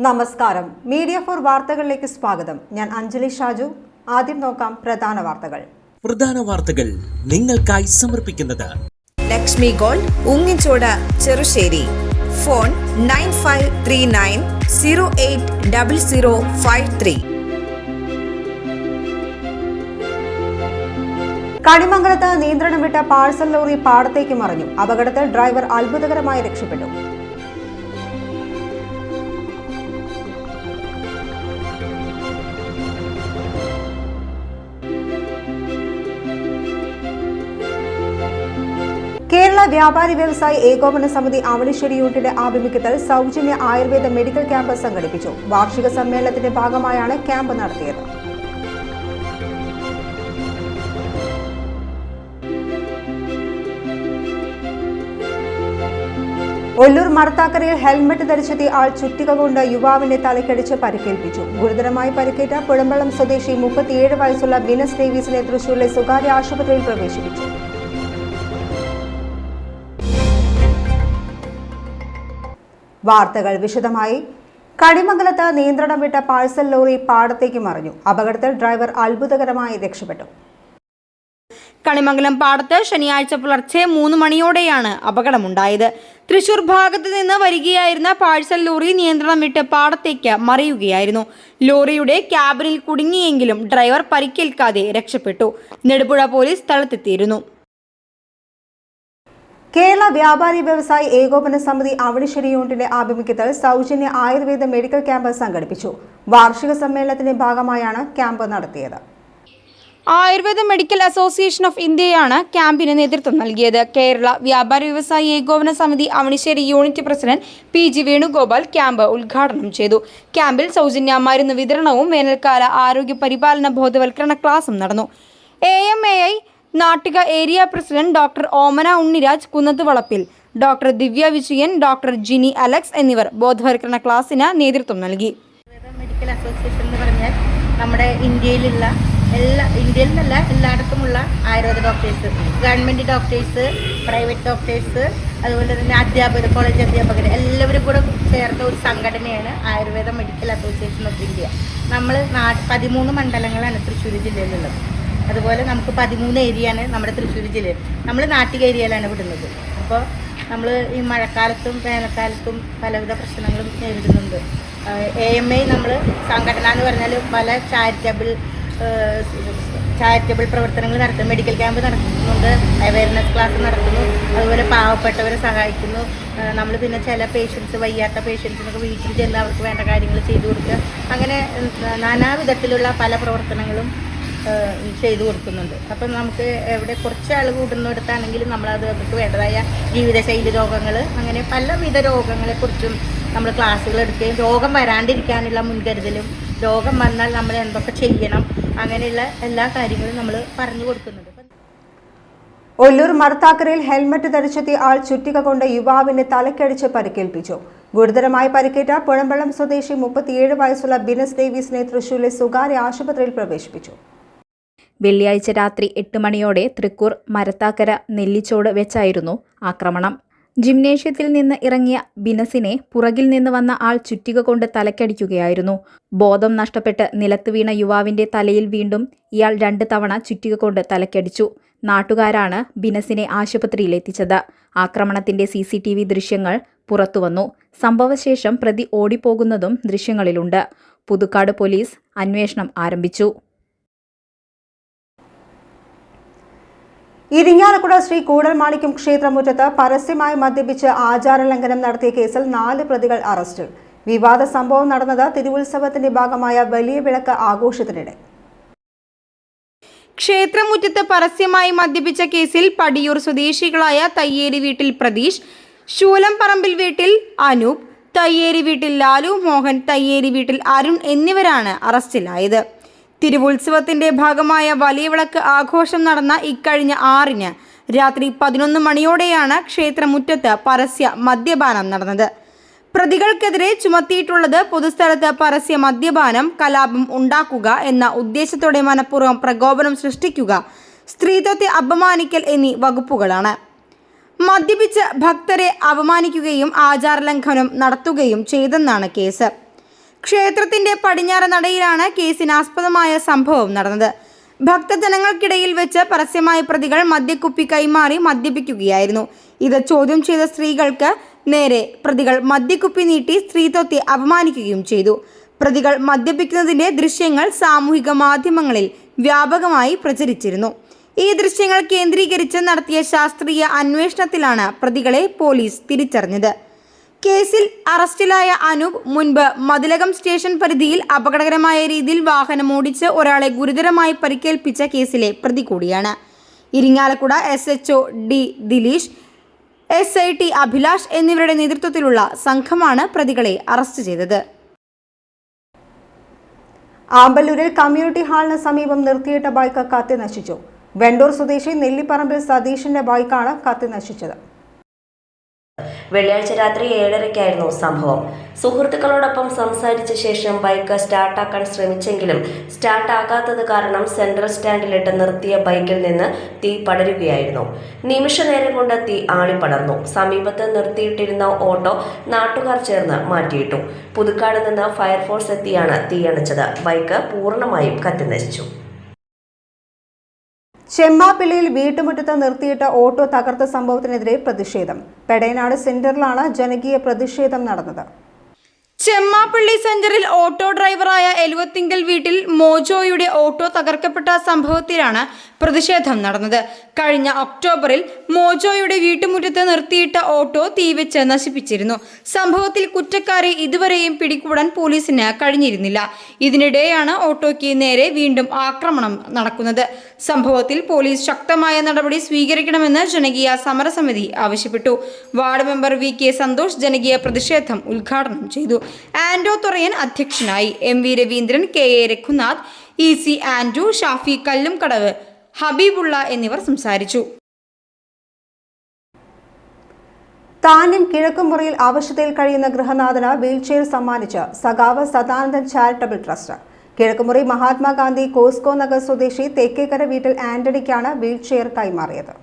നമസ്കാരം. Media for വാർത്തകളിലേക്ക് സ്വാഗതം. ഞാൻ അഞ്ജലി ഷാജു. ആദ്യം നോക്കാം പ്രധാന വാർത്തകൾ നിങ്ങൾക്കായി സമർപ്പിക്കുന്നത് ലക്ഷ്മി ഗോൾഡ്, ഉങ്ങിച്ചോട്, ചെറുശ്ശേരി. ഫോൺ 9539080053. കണിമംഗലത്ത് നിയന്ത്രണം വിട്ട പാഴ്സൽ ലോറി പാടത്തേക്ക് മറിഞ്ഞു. അപകടത്തിൽ ഡ്രൈവർ അത്ഭുതകരമായി രക്ഷപ്പെട്ടു. കേരള വ്യാപാരി വ്യവസായി ഏകോപന സമിതി അവണിശ്ശേരി യൂണിറ്റിന്റെ ആഭിമുഖ്യത്തിൽ സൗജന്യ ആയുർവേദ മെഡിക്കൽ ക്യാമ്പ് സംഘടിപ്പിച്ചു. വാർഷിക സമ്മേളനത്തിന്റെ ഭാഗമായാണ് ക്യാമ്പ് നടത്തിയത്. ഒല്ലൂർ മടത്താക്കരയിൽ ഹെൽമറ്റ് ധരിച്ചെത്തിയ ആൾ ചുറ്റിക കൊണ്ട് യുവാവിന്റെ തലക്കടിച്ച് പരിക്കേൽപ്പിച്ചു. ഗുരുതരമായി പരിക്കേറ്റ പുഴമ്പള്ളം സ്വദേശി 37 വയസ്സുള്ള ബിനസ് ഡേവിസിനെ തൃശൂരിലെ സ്വകാര്യ ആശുപത്രിയിൽ പ്രവേശിപ്പിച്ചു. വാർത്തകൾ വിശദമായി. കണിമംഗലത്ത് നിയന്ത്രണം വിട്ട പാഴ്സൽ ലോറി പാടത്തേക്ക് മറിഞ്ഞു. അപകടത്തിൽ ഡ്രൈവർ അത്ഭുതകരമായി രക്ഷപ്പെട്ടു. കണിമംഗലം പാടത്ത് ശനിയാഴ്ച പുലർച്ചെ 3 മണിയോടെയാണ് അപകടമുണ്ടായത്. തൃശൂർ ഭാഗത്ത് നിന്ന് വരികയായിരുന്ന പാഴ്സൽ ലോറി നിയന്ത്രണം വിട്ട് പാടത്തേക്ക് മറിയുകയായിരുന്നു. ലോറിയുടെ ക്യാബിനിൽ കുടുങ്ങിയെങ്കിലും ഡ്രൈവർ പരിക്കേൽക്കാതെ രക്ഷപ്പെട്ടു. നെടുപുഴ പോലീസ് സ്ഥലത്തെത്തിയിരുന്നു. കേരള വ്യാപാരി വ്യവസായി ഏകോപന സമിതി അവണിശ്ശേരി യൂണിറ്റിന്റെ ആഭിമുഖ്യത്തിൽ സൗജന്യ ആയുർവേദ മെഡിക്കൽ ക്യാമ്പ് സംഘടിപ്പിച്ചു. വാർഷിക സമ്മേളനത്തിന്റെ ഭാഗമായാണ് ക്യാമ്പ് നടത്തിയത്. ആയുർവേദ മെഡിക്കൽ അസോസിയേഷൻ ഓഫ് ഇന്ത്യയാണ് ക്യാമ്പിന് നേതൃത്വം നൽകിയത്. കേരള വ്യാപാരി വ്യവസായി ഏകോപന സമിതി Avanissery unit president PG Venugopal camp ഉദ്ഘാടനം ചെയ്തു. ക്യാമ്പിൽ സൗജന്യ മരുന്ന് വിതരണവും വേനൽക്കാല ആരോഗ്യ പരിപാലന ബോധവൽക്കരണ ക്ലാസും നടന്നു. AMAI Nattika area president doctor Omana Unniraj Kunnathuvalappil, doctor Divya Vijayan, doctor Jini Alex എന്നിവർ ബോധവൽക്കരണ ക്ലാസിന് നേതൃത്വം നൽകി. മെഡിക്കൽ അസോസിയേഷൻ എന്ന് പറഞ്ഞാൽ നമ്മുടെ ഇന്ത്യയിലുള്ള ഇന്ത്യയിലെന്നല്ല എല്ലായിടത്തുമുള്ള Ayurveda doctors, government doctors, private doctors, അതുപോലെ തന്നെ അധ്യാപകർ, കോളേജ് അധ്യാപകർ എല്ലാവരും കൂടെ ചേർന്ന ഒരു സംഘടനയാണ് Ayurveda medical association of India. നമ്മൾ 13 മണ്ഡലങ്ങളാണ് തൃശ്ശൂർ ജില്ലയിലുള്ളത്. അതുപോലെ നമുക്ക് 13 ഏരിയയാണ് നമ്മുടെ തൃശ്ശൂർ ജില്ലയിൽ. നമ്മൾ നാട്ടിക ഏരിയയിലാണ് വിടുന്നത്. അപ്പോൾ നമ്മൾ ഈ മഴക്കാലത്തും വേനൽക്കാലത്തും പലവിധ പ്രശ്നങ്ങളും നേരിടുന്നുണ്ട്. AMA നമ്മൾ സംഘടന എന്ന് പറഞ്ഞാൽ പല ചാരിറ്റബിൾ പ്രവർത്തനങ്ങൾ നടത്തുന്നു. മെഡിക്കൽ ക്യാമ്പ് നടത്തുന്നുണ്ട്, അവയർനെസ് ക്ലാസ് നടത്തുന്നു, അതുപോലെ പാവപ്പെട്ടവരെ സഹായിക്കുന്നു. നമ്മൾ പിന്നെ ചില വയ്യാത്ത പേഷ്യൻസിനൊക്കെ വീട്ടിൽ ചെന്ന് അവർക്ക് വേണ്ട കാര്യങ്ങൾ ചെയ്തു കൊടുക്കുക. അങ്ങനെ നാനാവിധത്തിലുള്ള പല പ്രവർത്തനങ്ങളും ചെയ്തു കൊടുക്കുന്നുണ്ട്. അപ്പം നമുക്ക് എവിടെ കുറച്ച് ആൾ കൂടുന്നിടത്താണെങ്കിലും നമ്മളത് അവർക്ക് വേണ്ടതായ ജീവിതശൈലി രോഗങ്ങൾ, അങ്ങനെ പലവിധ രോഗങ്ങളെക്കുറിച്ചും നമ്മൾ ക്ലാസ്സുകൾ എടുക്കുകയും രോഗം വരാണ്ടിരിക്കാനുള്ള മുൻകരുതലും, രോഗം വന്നാൽ നമ്മൾ എന്തൊക്കെ ചെയ്യണം, അങ്ങനെയുള്ള എല്ലാ കാര്യങ്ങളും നമ്മൾ പറഞ്ഞു കൊടുക്കുന്നുണ്ട്. ഒല്ലൂർ മടത്താക്കരയിൽ ഹെൽമറ്റ് ധരിച്ചെത്തിയ ആൾ ചുറ്റിക കൊണ്ട് യുവാവിന്റെ തലക്കടിച്ച് പരിക്കേൽപ്പിച്ചു. ഗുരുതരമായി പരിക്കേറ്റ പുഴമ്പള്ളം സ്വദേശി 37 വയസ്സുള്ള ബിനസ് ഡേവിസിനെ തൃശൂരിലെ സ്വകാര്യ ആശുപത്രിയിൽ പ്രവേശിപ്പിച്ചു. വെള്ളിയാഴ്ച രാത്രി 8 മണിയോടെ തൃക്കൂർ മരത്താക്കര നെല്ലിച്ചോട് വെച്ചായിരുന്നു ആക്രമണം. ജിംനേഷ്യത്തിൽ നിന്ന് ഇറങ്ങിയ ബിനസിനെ പുറകിൽ നിന്ന് വന്ന ആൾ ചുറ്റിക കൊണ്ട് തലക്കടിക്കുകയായിരുന്നു. ബോധം നഷ്ടപ്പെട്ട് നിലത്ത് വീണ യുവാവിന്റെ തലയിൽ വീണ്ടും ഇയാൾ 2 തവണ ചുറ്റിക കൊണ്ട് തലക്കടിച്ചു. നാട്ടുകാരാണ് ബിനസിനെ ആശുപത്രിയിൽ എത്തിച്ചത്. ആക്രമണത്തിന്റെ CCTV ദൃശ്യങ്ങൾ പുറത്തുവന്നു. സംഭവശേഷം പ്രതി ഓടിപ്പോകുന്നതും ദൃശ്യങ്ങളിലുണ്ട്. പുതുക്കാട് പോലീസ് അന്വേഷണം ആരംഭിച്ചു. ഇരിങ്ങാലക്കുട ശ്രീ കൂടൽമാണിക്യം ക്ഷേത്രമുറ്റത്ത് പരസ്യമായി മദ്യപിച്ച് ആചാരലംഘനം നടത്തിയ കേസിൽ 4 പ്രതികൾ അറസ്റ്റിൽ. വിവാദ സംഭവം നടന്നത് തിരുവുത്സവത്തിന്റെ ഭാഗമായ വലിയ വിളക്ക് ആഘോഷത്തിനിടെ. ക്ഷേത്രമുറ്റത്ത് പരസ്യമായി മദ്യപിച്ച കേസിൽ പടിയൂർ സ്വദേശികളായ തയ്യേരി വീട്ടിൽ പ്രതീഷ്, ശൂലംപറമ്പിൽ വീട്ടിൽ അനൂപ്, തയ്യേരി വീട്ടിൽ ലാലു മോഹൻ, തയ്യേരി വീട്ടിൽ അരുൺ എന്നിവരാണ് അറസ്റ്റിലായത്. തിരുവുത്സവത്തിന്റെ ഭാഗമായ വലിയ വിളക്ക് ആഘോഷം നടന്ന ഇക്കഴിഞ്ഞ 6-ന് രാത്രി 11 മണിയോടെയാണ് ക്ഷേത്രമുറ്റത്ത് പരസ്യ മദ്യപാനം നടന്നത്. പ്രതികൾക്കെതിരെ ചുമത്തിയിട്ടുള്ളത് പൊതുസ്ഥലത്ത് പരസ്യ മദ്യപാനം, കലാപം ഉണ്ടാക്കുക എന്ന ഉദ്ദേശത്തോടെ മനഃപൂർവ്വം പ്രകോപനം സൃഷ്ടിക്കുക, സ്ത്രീത്വത്തെ അപമാനിക്കൽ എന്നീ വകുപ്പുകളാണ്. മദ്യപിച്ച് ഭക്തരെ അപമാനിക്കുകയും ആചാരലംഘനം നടത്തുകയും ചെയ്തെന്നാണ് കേസ്. ക്ഷേത്രത്തിന്റെ പടിഞ്ഞാറ് നടയിലാണ് കേസിനാസ്പദമായ സംഭവം നടന്നത്. ഭക്തജനങ്ങൾക്കിടയിൽ വെച്ച് പരസ്യമായ പ്രതികൾ മദ്യക്കുപ്പി കൈമാറി മദ്യപിക്കുകയായിരുന്നു. ഇത് ചോദ്യം ചെയ്ത സ്ത്രീകൾക്ക് നേരെ പ്രതികൾ മദ്യക്കുപ്പി നീട്ടി സ്ത്രീത്വത്തെ അപമാനിക്കുകയും ചെയ്തു. പ്രതികൾ മദ്യപിക്കുന്നതിന്റെ ദൃശ്യങ്ങൾ സാമൂഹിക മാധ്യമങ്ങളിൽ വ്യാപകമായി പ്രചരിച്ചിരുന്നു. ഈ ദൃശ്യങ്ങൾ കേന്ദ്രീകരിച്ച് നടത്തിയ ശാസ്ത്രീയ അന്വേഷണത്തിലാണ് പ്രതികളെ പോലീസ് തിരിച്ചറിഞ്ഞത്. കേസിൽ അറസ്റ്റിലായ അനൂപ് മുൻപ് മതിലകം സ്റ്റേഷൻ പരിധിയിൽ അപകടകരമായ രീതിയിൽ വാഹനമോടിച്ച് ഒരാളെ ഗുരുതരമായി പരിക്കേൽപ്പിച്ച കേസിലെ പ്രതി കൂടിയാണ്. Irinjalakuda SHO D Dileesh, SIT Abhilash എന്നിവരുടെ നേതൃത്വത്തിലുള്ള സംഘമാണ് പ്രതികളെ അറസ്റ്റ് ചെയ്തത്. ആമ്പല്ലൂരിൽ കമ്മ്യൂണിറ്റി ഹാളിന് സമീപം നിർത്തിയിട്ട ബൈക്ക് കത്തി നശിച്ചു. വെണ്ടൂർ സ്വദേശി നെല്ലിപ്പറമ്പിൽ സതീഷിന്റെ ബൈക്കാണ് കത്തി നശിച്ചത്. വെള്ളിയാഴ്ച രാത്രി 7:30-ക്കായിരുന്നു സംഭവം. സുഹൃത്തുക്കളോടൊപ്പം സംസാരിച്ച ശേഷം ബൈക്ക് സ്റ്റാർട്ടാക്കാൻ ശ്രമിച്ചെങ്കിലും സ്റ്റാർട്ടാകാത്തത് കാരണം സെൻട്രൽ സ്റ്റാൻഡിലിട്ട് നിർത്തിയ ബൈക്കിൽ നിന്ന് തീ പടരുകയായിരുന്നു. നിമിഷനേരം കൊണ്ട് തീ ആളിപ്പടർന്നു. സമീപത്ത് നിർത്തിയിട്ടിരുന്ന ഓട്ടോ നാട്ടുകാർ ചേർന്ന് മാറ്റിയിട്ടു. പുതുക്കാട് നിന്ന് ഫയർഫോഴ്സ് എത്തിയാണ് തീയണച്ചത്. ബൈക്ക് പൂർണ്ണമായും കത്തിനശിച്ചു. ചെമ്മാപ്പിള്ളിയിൽ വീട്ടുമുറ്റത്ത് നിർത്തിയിട്ട ഓട്ടോ തകർത്ത സംഭവത്തിനെതിരെ പ്രതിഷേധം. പെടയനാട് സെന്ററിലാണ് ജനകീയ പ്രതിഷേധം നടന്നത്. ചെമ്മാപ്പള്ളി സെന്ററിൽ ഓട്ടോ ഡ്രൈവറായ എലുവത്തിങ്കൽ വീട്ടിൽ മോജോയുടെ ഓട്ടോ തകർക്കപ്പെട്ട സംഭവത്തിലാണ് പ്രതിഷേധം നടന്നത്. കഴിഞ്ഞ ഒക്ടോബറിൽ മോജോയുടെ വീട്ടുമുറ്റത്ത് നിർത്തിയിട്ട ഓട്ടോ തീവെച്ച് നശിപ്പിച്ചിരുന്നു. സംഭവത്തിൽ കുറ്റക്കാരെ ഇതുവരെയും പിടികൂടാൻ പോലീസിന് കഴിഞ്ഞിരുന്നില്ല. ഇതിനിടെയാണ് ഓട്ടോയ്ക്ക് നേരെ വീണ്ടും ആക്രമണം നടക്കുന്നത്. സംഭവത്തിൽ പോലീസ് ശക്തമായ നടപടി സ്വീകരിക്കണമെന്ന് ജനകീയ സമരസമിതി ആവശ്യപ്പെട്ടു. വാർഡ് മെമ്പർ VK സന്തോഷ് ജനകീയ പ്രതിഷേധം ഉദ്ഘാടനം ചെയ്തു. ആൻഡോ തൊറയൻ അധ്യക്ഷനായി. MV Raveendran, KA Raghunath, EC Andrew, Shafi Kallumkadavu, Habeebulla എന്നിവർ സംസാരിച്ചു. താന്യം കിഴക്കുമുറിയിൽ അവശതയിൽ കഴിയുന്ന ഗൃഹനാഥന് വീൽചെയർ സമ്മാനിച്ച് സഖാവ് Sadanandan charitable trust. Kizhakkumuri Mahatma Gandhi Costco Nagar സ്വദേശി തെക്കേക്കര വീട്ടിൽ ആന്റണിക്കാണ് വീൽചെയർ കൈമാറിയത്.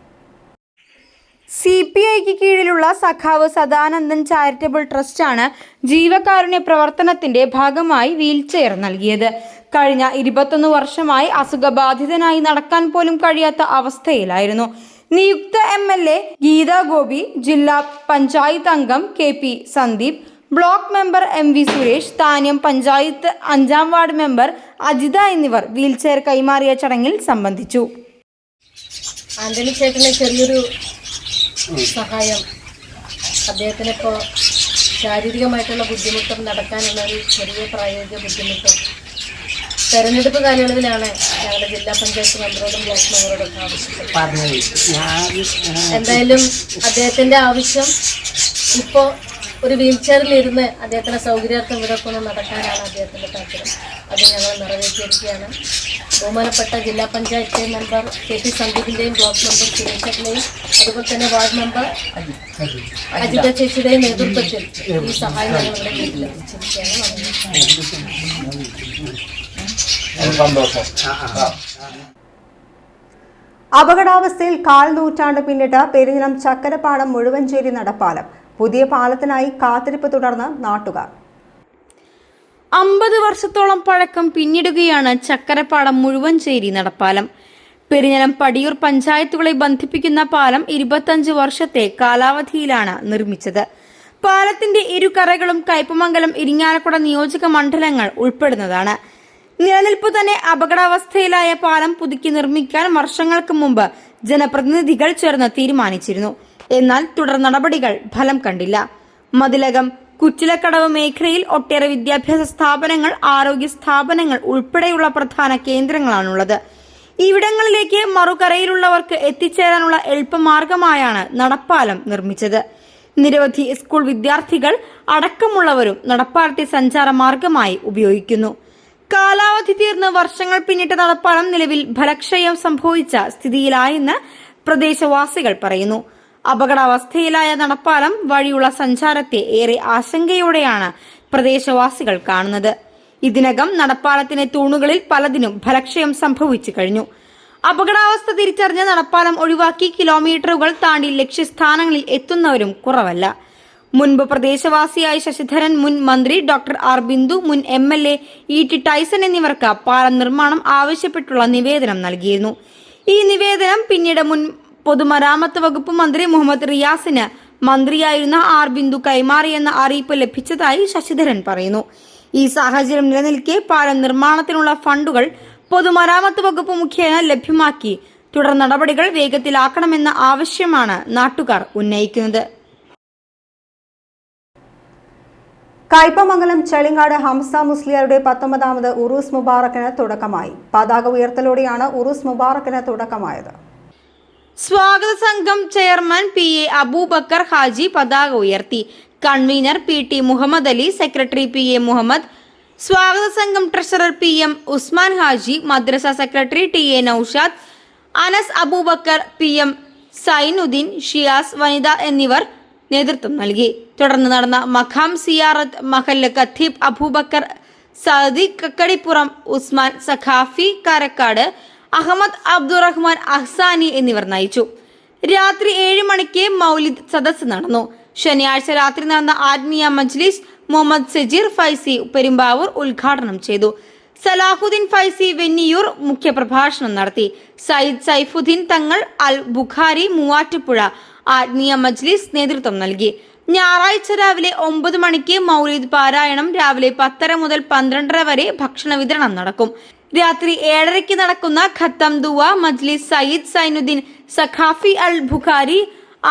CPIക്ക് കീഴിലുള്ള സഖാവ് സദാനന്ദൻ ചാരിറ്റബിൾ ട്രസ്റ്റാണ് ജീവകാരുണ്യ പ്രവർത്തനത്തിന്റെ ഭാഗമായി വീൽചെയർ നൽകിയത്. കഴിഞ്ഞ 21 വർഷമായി അസുഖബാധിതനായി നടക്കാൻ പോലും കഴിയാത്ത അവസ്ഥയിലായിരുന്നു. നിയുക്ത MLA ഗീതാ ഗോപി, ജില്ലാ പഞ്ചായത്ത് അംഗം KP Sandeep, block member MV Suresh, Thanyam panchayat 5ാം ward member Ajitha എന്നിവർ വീൽചെയർ കൈമാറിയ ചടങ്ങിൽ സംബന്ധിച്ചു. ആന്റണി ചേട്ടന് ചെറിയൊരു സഹായം, അദ്ദേഹത്തിന് ഇപ്പോൾ ശാരീരികമായിട്ടുള്ള ബുദ്ധിമുട്ടും നടക്കാനുള്ള ഒരു ചെറിയ പ്രായോഗിക ബുദ്ധിമുട്ടും തെരഞ്ഞെടുപ്പ് കാലയളവിലാണ് ഞങ്ങളുടെ ജില്ലാ പഞ്ചായത്ത് മെമ്പറോടും ബ്ലോക്ക് മെമ്പറോടൊക്കെ ആവശ്യപ്പെട്ടത്. എന്തായാലും അദ്ദേഹത്തിൻ്റെ ആവശ്യം ഇപ്പോൾ ഒരു വീൽ ചെയറിലിരുന്ന് അദ്ദേഹത്തിൻ്റെ സൗകര്യാർത്ഥം ഇവിടെയൊക്കെ ഒന്ന് നടക്കാനാണ് അദ്ദേഹത്തിൻ്റെ താല്പര്യം. അത് ഞങ്ങൾ നിറവേറ്റിയിരിക്കുകയാണ്. ബഹുമാനപ്പെട്ട ജില്ലാ പഞ്ചായത്ത് മെമ്പർ KP സന്ദീപിൻ്റെയും ബ്ലോക്ക് മെമ്പർ സുരേഷേട്ടനെയും അതുപോലെ തന്നെ വാർഡ് മെമ്പർ അജിത ചേച്ചിയുടെയും നേതൃത്വത്തിൽ ഈ സഹായം ഞങ്ങളുടെ വീട്ടിലെത്തിച്ചിരിക്കുകയാണ്. അപകടാവസ്ഥയിൽ 1/4 നൂറ്റാണ്ട് പിന്നിട്ട് പെരിഞ്ഞനം ചക്കരപ്പാടം മുഴുവഞ്ചേരി നടപ്പാലം. പുതിയ പാലത്തിനായി കാത്തിരിപ്പ് തുടർന്ന് നാട്ടുകാർ. 50 വർഷത്തോളം പഴക്കം പിന്നിടുകയാണ് ചക്കരപ്പാടം മുഴുവഞ്ചേരി നടപ്പാലം. പെരിഞ്ഞനം പടിയൂർ പഞ്ചായത്തുകളെ ബന്ധിപ്പിക്കുന്ന പാലം 25 വർഷത്തെ കാലാവധിയിലാണ് നിർമ്മിച്ചത്. പാലത്തിന്റെ ഇരുകരകളും കയ്പമംഗലം, ഇരിങ്ങാലക്കുട നിയോജക മണ്ഡലങ്ങൾ ഉൾപ്പെടുന്നതാണ്. നിലനിൽപ്പ് തന്നെ അപകടാവസ്ഥയിലായ പാലം പുതുക്കി നിർമ്മിക്കാൻ വർഷങ്ങൾക്ക് മുമ്പ് ജനപ്രതിനിധികൾ ചേർന്ന് തീരുമാനിച്ചിരുന്നു. എന്നാൽ തുടർ നടപടികൾ ഫലം കണ്ടില്ല. മതിലകം, കുറ്റിലക്കടവ് മേഖലയിൽ ഒട്ടേറെ വിദ്യാഭ്യാസ സ്ഥാപനങ്ങൾ, ആരോഗ്യ സ്ഥാപനങ്ങൾ ഉൾപ്പെടെയുള്ള പ്രധാന കേന്ദ്രങ്ങളാണുള്ളത്. ഇവിടങ്ങളിലേക്ക് മറുകരയിലുള്ളവർക്ക് എത്തിച്ചേരാനുള്ള എളുപ്പമാർഗമായാണ് നടപ്പാലം നിർമ്മിച്ചത്. നിരവധി സ്കൂൾ വിദ്യാർത്ഥികൾ അടക്കമുള്ളവരും നടപ്പാലത്തെ സഞ്ചാര മാർഗമായി ഉപയോഗിക്കുന്നു. കാലാവധി തീർന്ന് വർഷങ്ങൾ പിന്നിട്ട നടപ്പാലം നിലവിൽ ഫലക്ഷയം സംഭവിച്ച സ്ഥിതിയിലായെന്ന് പ്രദേശവാസികൾ പറയുന്നു. അപകടാവസ്ഥയിലായ നടപ്പാലം വഴിയുള്ള സഞ്ചാരത്തെ ഏറെ ആശങ്കയോടെയാണ് പ്രദേശവാസികൾ കാണുന്നത്. ഇതിനകം നടപ്പാലത്തിന്റെ തൂണുകളിൽ പലതിനും ഫലക്ഷയം സംഭവിച്ചു കഴിഞ്ഞു. അപകടാവസ്ഥ തിരിച്ചറിഞ്ഞ് നടപ്പാലം ഒഴിവാക്കി കിലോമീറ്ററുകൾ താണ്ടി ലക്ഷ്യസ്ഥാനങ്ങളിൽ എത്തുന്നവരും കുറവല്ല. മുൻപ് പ്രദേശവാസിയായ ശശിധരൻ, മുൻ മന്ത്രി ഡോക്ടർ ആർ ബിന്ദു, മുൻ MLA ET ടൈസൺ എന്നിവർക്ക് പാലം നിർമ്മാണം ആവശ്യപ്പെട്ടുള്ള നിവേദനം നൽകിയിരുന്നു. ഈ നിവേദനം പിന്നീട് മുൻ പൊതുമരാമത്ത് വകുപ്പ് മന്ത്രി മുഹമ്മദ് റിയാസിന് മന്ത്രിയായിരുന്ന ആർ ബിന്ദു കൈമാറിയെന്ന അറിയിപ്പ് ലഭിച്ചതായി ശശിധരൻ പറയുന്നു. ഈ സാഹചര്യം നിലനിൽക്കെ പാലം നിർമ്മാണത്തിനുള്ള ഫണ്ടുകൾ പൊതുമരാമത്ത് വകുപ്പ് മുഖേന ലഭ്യമാക്കി തുടർ നടപടികൾ വേഗത്തിലാക്കണമെന്ന ആവശ്യമാണ് നാട്ടുകാർ ഉന്നയിക്കുന്നത്. കയ്പമംഗലം ചെളിങ്ങാട് ഹംസ മുസ്ലിയാരുടെ 19ാമത് ഉറൂസ് മുബാറക്കിന് തുടക്കമായി. പതാക ഉയർത്തലോടെയാണ് ഉറൂസ് മുബാറക്കിന് തുടക്കമായത്. സ്വാഗത സംഘം ചെയർമാൻ PA അബൂബക്കർ ഹാജി പതാക ഉയർത്തി. Convener PT Muhammad Ali, secretary PA Muhammad, സ്വാഗത സംഘം ട്രഷറർ PM ഉസ്മാൻ ഹാജി, മദ്രസ secretary TA Noushad, Anas Aboobacker, PM Zainuddin, Shiyas, Vanitha എന്നിവർ നേതൃത്വം നൽകി. തുടർന്ന് നടന്ന മഖാം സിയാറത്ത് മഹല്ല് ഖത്തീബ് അബൂബക്കർ സദീഖ് കക്കടിപ്പുറം, ഉസ്മാൻ സഖാഫി കാരക്കാട്, അഹമ്മദ് അബ്ദുറഹ്മാൻ അഹ്സാനി എന്നിവർ നയിച്ചു. രാത്രി 7 മണിക്ക് മൗലിദ് സദസ്സ് നടന്നു. ശനിയാഴ്ച രാത്രി നടന്ന ആത്മീയ മജ്ലിസ് മുഹമ്മദ് സജീർ ഫൈസി പെരുമ്പാവൂർ ഉദ്ഘാടനം ചെയ്തു. സലാഹുദ്ദീൻ ഫൈസി വെന്നിയൂർ മുഖ്യപ്രഭാഷണം നടത്തി. സയ്യിദ് സൈഫുദ്ദീൻ തങ്ങൾ അൽ ബുഖാരി മൂവാറ്റുപുഴ ആത്മീയ മജ്ലിസ് നേതൃത്വം നൽകി. ഞായറാഴ്ച രാവിലെ 9 മണിക്ക് മൗലിദ് പാരായണം, രാവിലെ 10:30 മുതൽ 12:30 വരെ ഭക്ഷണ വിതരണം നടക്കും. രാത്രി 7:30 നടക്കുന്ന ഖത്തം ദുആ മജ്ലിസ് സയ്യിദ് സൈനുദ്ദീൻ സഖാഫി അൽ ബുഖാരി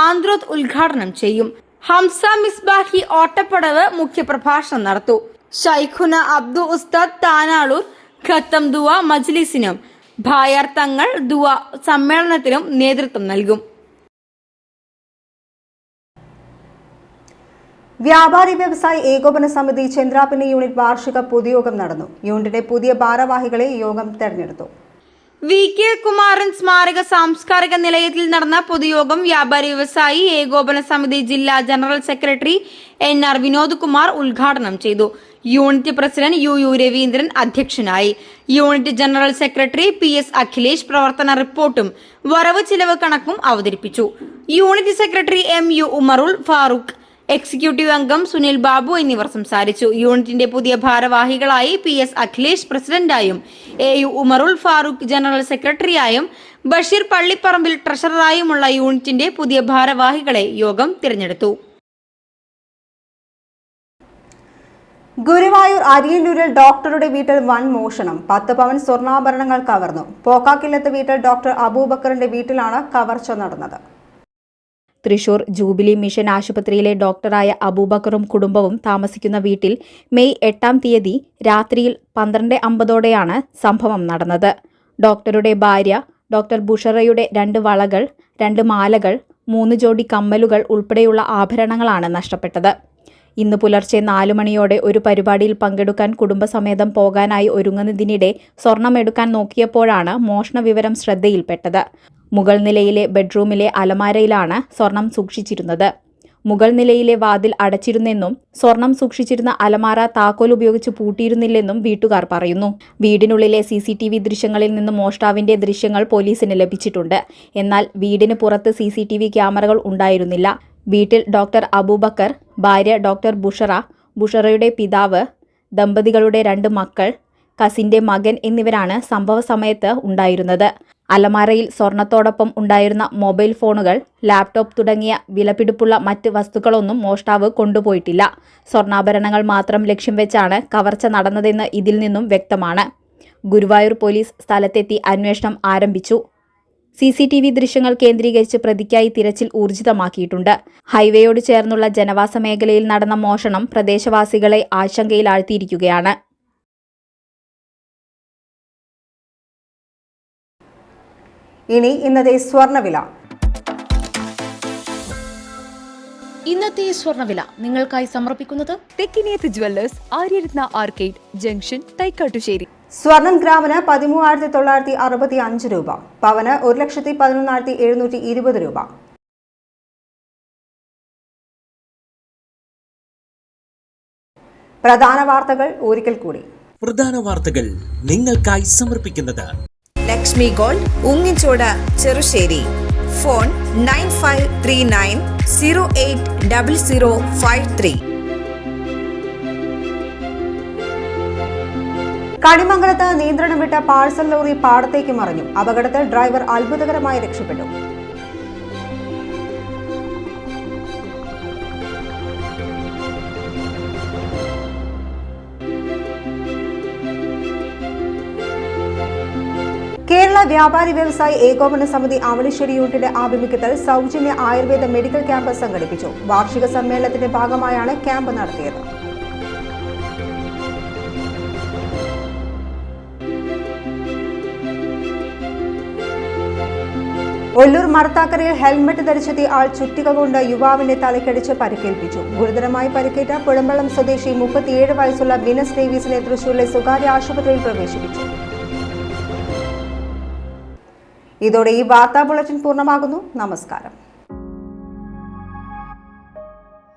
ആന്ത്രോത്ത് ഉദ്ഘാടനം ചെയ്യും. ഹംസ മിസ്ബാഹി ഓട്ടപ്പടവ് മുഖ്യപ്രഭാഷണം നടത്തും. ഷൈഖുന അബ്ദു ഉസ്താദ് താനാളൂർ ഖത്തം ദുആ മജ്ലിസിനും ഭായർ തങ്ങൾ ദുആ സമ്മേളനത്തിനും നേതൃത്വം നൽകും. വ്യാപാരി വ്യവസായി ഏകോപന സമിതി ചന്ദ്രാപിന്നി യൂണിറ്റ് വാർഷിക പൊതുയോഗം നടന്നു. യൂണിറ്റിന്റെ പുതിയ ഭാരവാഹികളെ യോഗം തെരഞ്ഞെടുത്തു. VK കുമാരൻ സ്മാരക സാംസ്കാരിക നിലയത്തിൽ നടന്ന പൊതുയോഗം വ്യാപാരി വ്യവസായി ഏകോപന സമിതി ജില്ലാ general secretary NR Vinod Kumar ഉദ്ഘാടനം ചെയ്തു. യൂണിറ്റ് പ്രസിഡന്റ് UU രവീന്ദ്രൻ അധ്യക്ഷനായി. Unit general secretary PS Akhilesh പ്രവർത്തന റിപ്പോർട്ടും വരവ് ചിലവ് കണക്കും അവതരിപ്പിച്ചു. യൂണിറ്റ് സെക്രട്ടറി MU ഉമറുൽ ഫാറൂഖ്, എക്സിക്യൂട്ടീവ് അംഗം സുനിൽ ബാബു എന്നിവർ സംസാരിച്ചു. യൂണിറ്റിന്റെ പുതിയ ഭാരവാഹികളായി PS അഖിലേഷ് പ്രസിഡന്റായും AU ഉമറുൽ ഫാറൂഖ് ജനറൽ സെക്രട്ടറിയായും ബഷീർ പള്ളിപ്പറമ്പിൽ ട്രഷററായുമുള്ള യൂണിറ്റിന്റെ പുതിയ ഭാരവാഹികളെ യോഗം തിരഞ്ഞെടുത്തു. ഗുരുവായൂർ അരിയന്നൂരിൽ ഡോക്ടറുടെ വീട്ടിൽ വൻ മോഷണം. 10 പവൻ സ്വർണ്ണാഭരണങ്ങൾ കവർന്നു. പോക്കാക്കില്ലത്ത് വീട്ടിൽ ഡോക്ടർ അബൂബക്കറിന്റെ വീട്ടിലാണ് കവർച്ച നടന്നത്. തൃശൂർ ജൂബിലി മിഷൻ ആശുപത്രിയിലെ ഡോക്ടറായ അബൂബക്കറും കുടുംബവും താമസിക്കുന്ന വീട്ടിൽ മെയ് 8-ാം തീയതി രാത്രിയിൽ 12:50ഓടെയാണ് സംഭവം നടന്നത്. ഡോക്ടറുടെ ഭാര്യ ഡോക്ടർ ബുഷറയുടെ 2 വളകൾ, 2 മാലകൾ, 3 ജോഡി കമ്മലുകൾ ഉൾപ്പെടെയുള്ള ആഭരണങ്ങളാണ് നഷ്ടപ്പെട്ടത്. ഇന്ന് പുലർച്ചെ 4 മണിയോടെ ഒരു പരിപാടിയിൽ പങ്കെടുക്കാൻ കുടുംബസമേതം പോകാനായി ഒരുങ്ങുന്നതിനിടെ സ്വർണമെടുക്കാൻ നോക്കിയപ്പോഴാണ് മോഷണ വിവരം ശ്രദ്ധയിൽപ്പെട്ടത്. മുകൾ നിലയിലെ ബെഡ്റൂമിലെ അലമാരയിലാണ് സ്വർണം സൂക്ഷിച്ചിരുന്നത്. മുകൾ നിലയിലെ വാതിൽ അടച്ചിരുന്നെന്നും സ്വർണം സൂക്ഷിച്ചിരുന്ന അലമാര താക്കോൽ ഉപയോഗിച്ച് പൂട്ടിയിരുന്നില്ലെന്നും വീട്ടുകാർ പറയുന്നു. വീടിനുള്ളിലെ CCTV ദൃശ്യങ്ങളിൽ നിന്ന് മോഷ്ടാവിന്റെ ദൃശ്യങ്ങൾ പോലീസിന് ലഭിച്ചിട്ടുണ്ട്. എന്നാൽ വീടിന് പുറത്ത് CCTV ക്യാമറകൾ ഉണ്ടായിരുന്നില്ല. വീട്ടിൽ ഡോക്ടർ അബൂബക്കർ, ഭാര്യ ഡോക്ടർ ബുഷറ, ബുഷറയുടെ പിതാവ്, ദമ്പതികളുടെ 2 മക്കൾ, കസിന്റെ മകൻ എന്നിവരാണ് സംഭവ സമയത്ത് ഉണ്ടായിരുന്നത്. അലമാരയിൽ സ്വർണത്തോടൊപ്പം ഉണ്ടായിരുന്ന മൊബൈൽ ഫോണുകൾ, ലാപ്ടോപ്പ് തുടങ്ങിയ വിലപിടിപ്പുള്ള മറ്റ് വസ്തുക്കളൊന്നും മോഷ്ടാവ് കൊണ്ടുപോയിട്ടില്ല. സ്വർണ്ണാഭരണങ്ങൾ മാത്രം ലക്ഷ്യം വെച്ചാണ് കവർച്ച നടന്നതെന്ന് ഇതിൽ നിന്നും വ്യക്തമാണ്. ഗുരുവായൂർ പോലീസ് സ്ഥലത്തെത്തി അന്വേഷണം ആരംഭിച്ചു. CCTV ദൃശ്യങ്ങൾ കേന്ദ്രീകരിച്ച് പ്രതിക്കായി തിരച്ചിൽ ഊർജിതമാക്കിയിട്ടുണ്ട്. ഹൈവേയോട് ചേർന്നുള്ള ജനവാസ മേഖലയിൽ നടന്ന മോഷണം പ്രദേശവാസികളെ ആശങ്കയിലാഴ്ത്തിയിരിക്കുകയാണ്. ഇനി ഇന്നത്തെ സ്വർണ്ണവില. ഇന്നത്തെ സ്വർണ്ണവില നിങ്ങൾക്കായി സമർപ്പിക്കുന്നത് Thekkiniyath jewellers, Aryaratna arcade junction, Thaikkattussery. സ്വർണം ഗ്രാമിന് 13,965 രൂപ, പവന് 1,11,720 രൂപ. പ്രധാന വാർത്തകൾ ഒരിക്കൽ കൂടി. പ്രധാന വാർത്തകൾ നിങ്ങൾക്കായി സമർപ്പിക്കുന്നത് ലക്ഷ്മി ഗോൾഡ്, ഉങ്ങിച്ചോട്, ചെറുശ്ശേരി. ഫോൺ 9539080053. കണിമംഗലത്ത് നിയന്ത്രണം വിട്ട പാഴ്സൽ ലോറി പാടത്തേക്ക് മറിഞ്ഞു. അപകടത്തിൽ ഡ്രൈവർ അത്ഭുതകരമായി രക്ഷപ്പെട്ടു. കേരള വ്യാപാരി വ്യവസായി ഏകോപന സമിതി അവണിശ്ശേരി യൂണിറ്റിന്റെ ആഭിമുഖ്യത്തിൽ സൗജന്യ ആയുർവേദ മെഡിക്കൽ ക്യാമ്പ് സംഘടിപ്പിച്ചു. വാർഷിക സമ്മേളനത്തിന്റെ ഭാഗമായാണ് ക്യാമ്പ് നടത്തിയത്. ഒല്ലൂർ മടത്താക്കരയിൽ ഹെൽമറ്റ് ധരിച്ചെത്തിയ ആൾ ചുറ്റിക കൊണ്ട് യുവാവിന്റെ തലക്കടിച്ച് പരിക്കേൽപ്പിച്ചു. ഗുരുതരമായി പരിക്കേറ്റ പുഴമ്പള്ളം സ്വദേശി 37 വയസ്സുള്ള ബിനസ് ഡേവിസിനെ തൃശൂരിലെ സ്വകാര്യ ആശുപത്രിയിൽ പ്രവേശിപ്പിച്ചു. ഇതോടെ ഈ വാർത്താ ബുള്ളറ്റിൻ പൂർണ്ണമാകുന്നു. നമസ്കാരം.